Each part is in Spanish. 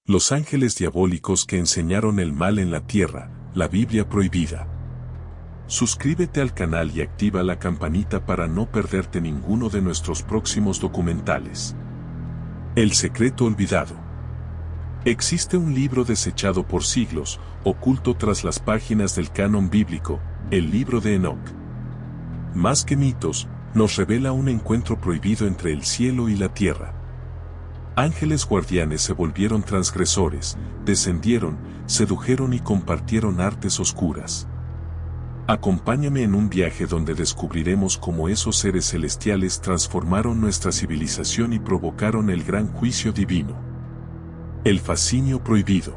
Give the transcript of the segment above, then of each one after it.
Los ángeles diabólicos que enseñaron el mal en la tierra, la Biblia prohibida. Suscríbete al canal y activa la campanita para no perderte ninguno de nuestros próximos documentales. El secreto olvidado. Existe un libro desechado por siglos, oculto tras las páginas del canon bíblico, el libro de Enoc. Más que mitos, nos revela un encuentro prohibido entre el cielo y la tierra. Ángeles guardianes se volvieron transgresores, descendieron, sedujeron y compartieron artes oscuras. Acompáñame en un viaje donde descubriremos cómo esos seres celestiales transformaron nuestra civilización y provocaron el gran juicio divino. El fascinio prohibido.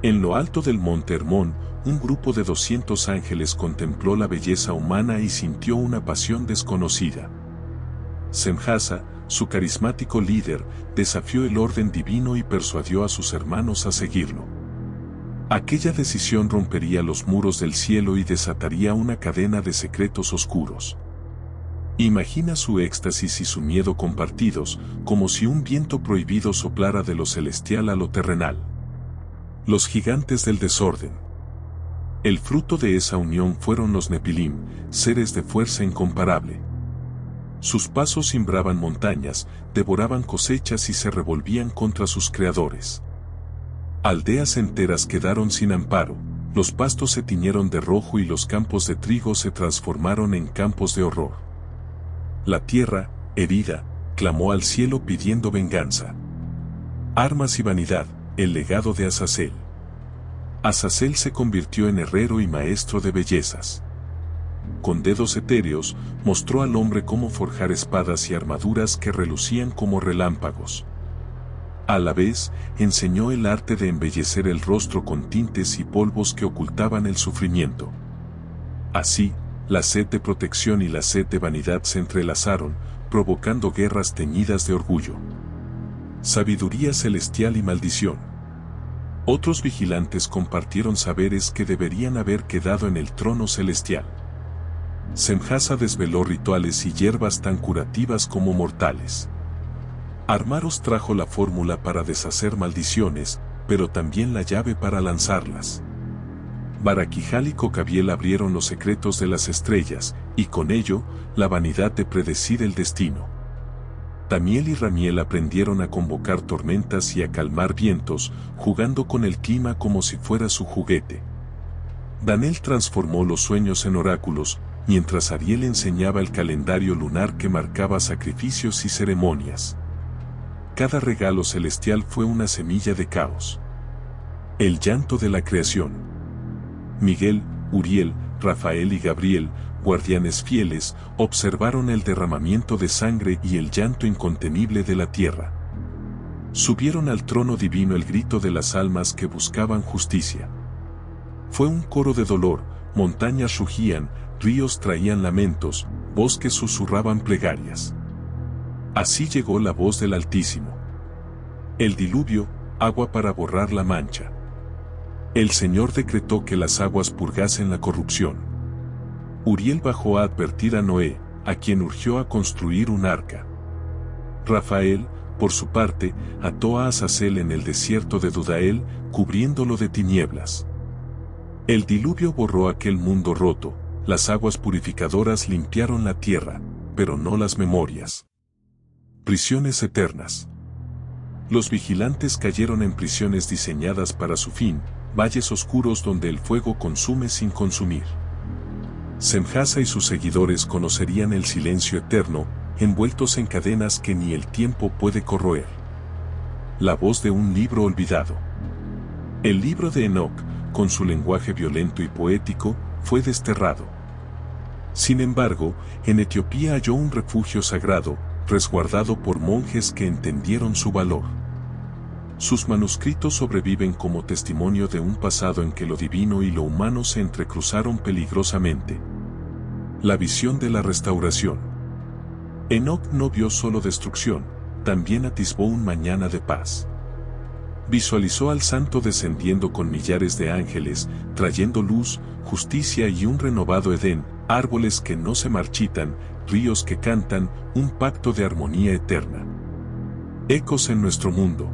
En lo alto del monte Hermón, un grupo de 200 ángeles contempló la belleza humana y sintió una pasión desconocida. Semjasa, su carismático líder, desafió el orden divino y persuadió a sus hermanos a seguirlo. Aquella decisión rompería los muros del cielo y desataría una cadena de secretos oscuros. Imagina su éxtasis y su miedo compartidos, como si un viento prohibido soplara de lo celestial a lo terrenal. Los gigantes del desorden. El fruto de esa unión fueron los Nepilim, seres de fuerza incomparable. Sus pasos cimbraban montañas, devoraban cosechas y se revolvían contra sus creadores. Aldeas enteras quedaron sin amparo, los pastos se tiñeron de rojo y los campos de trigo se transformaron en campos de horror. La tierra, herida, clamó al cielo pidiendo venganza. Armas y vanidad, el legado de Azazel. Azazel se convirtió en herrero y maestro de bellezas. Con dedos etéreos, mostró al hombre cómo forjar espadas y armaduras que relucían como relámpagos. A la vez, enseñó el arte de embellecer el rostro con tintes y polvos que ocultaban el sufrimiento. Así, la sed de protección y la sed de vanidad se entrelazaron, provocando guerras teñidas de orgullo. Sabiduría celestial y maldición. Otros vigilantes compartieron saberes que deberían haber quedado en el trono celestial. Semjasa desveló rituales y hierbas tan curativas como mortales. Armaros trajo la fórmula para deshacer maldiciones, pero también la llave para lanzarlas. Barakijal y Cocabiel abrieron los secretos de las estrellas, y con ello, la vanidad de predecir el destino. Tamiel y Ramiel aprendieron a convocar tormentas y a calmar vientos, jugando con el clima como si fuera su juguete. Danel transformó los sueños en oráculos, mientras Ariel enseñaba el calendario lunar que marcaba sacrificios y ceremonias. Cada regalo celestial fue una semilla de caos. El llanto de la creación. Miguel, Uriel, Rafael y Gabriel, guardianes fieles, observaron el derramamiento de sangre y el llanto incontenible de la tierra. Subieron al trono divino el grito de las almas que buscaban justicia. Fue un coro de dolor, montañas rugían, ríos traían lamentos, bosques susurraban plegarias. Así llegó la voz del Altísimo. El diluvio, agua para borrar la mancha. El Señor decretó que las aguas purgasen la corrupción. Uriel bajó a advertir a Noé, a quien urgió a construir un arca. Rafael, por su parte, ató a Azazel en el desierto de Dudael, cubriéndolo de tinieblas. El diluvio borró aquel mundo roto, las aguas purificadoras limpiaron la tierra, pero no las memorias. Prisiones eternas. Los vigilantes cayeron en prisiones diseñadas para su fin, valles oscuros donde el fuego consume sin consumir. Semjasa y sus seguidores conocerían el silencio eterno, envueltos en cadenas que ni el tiempo puede corroer. La voz de un libro olvidado. El libro de Enoc, con su lenguaje violento y poético, fue desterrado. Sin embargo, en Etiopía halló un refugio sagrado, resguardado por monjes que entendieron su valor. Sus manuscritos sobreviven como testimonio de un pasado en que lo divino y lo humano se entrecruzaron peligrosamente. La visión de la restauración. Enoc no vio solo destrucción, también atisbó un mañana de paz. Visualizó al santo descendiendo con millares de ángeles, trayendo luz, justicia y un renovado Edén, árboles que no se marchitan, ríos que cantan, un pacto de armonía eterna. Ecos en nuestro mundo.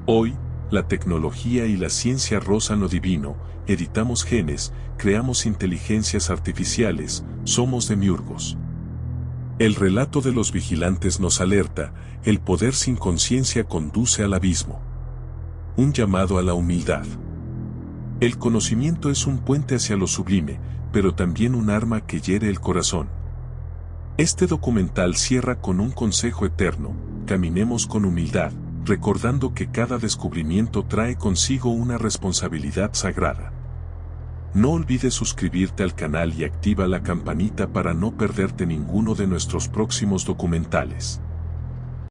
Hoy, la tecnología y la ciencia rozan lo divino, editamos genes, creamos inteligencias artificiales, somos demiurgos. El relato de los vigilantes nos alerta, el poder sin conciencia conduce al abismo. Un llamado a la humildad. El conocimiento es un puente hacia lo sublime, pero también un arma que hiere el corazón. Este documental cierra con un consejo eterno: caminemos con humildad, recordando que cada descubrimiento trae consigo una responsabilidad sagrada. No olvides suscribirte al canal y activa la campanita para no perderte ninguno de nuestros próximos documentales.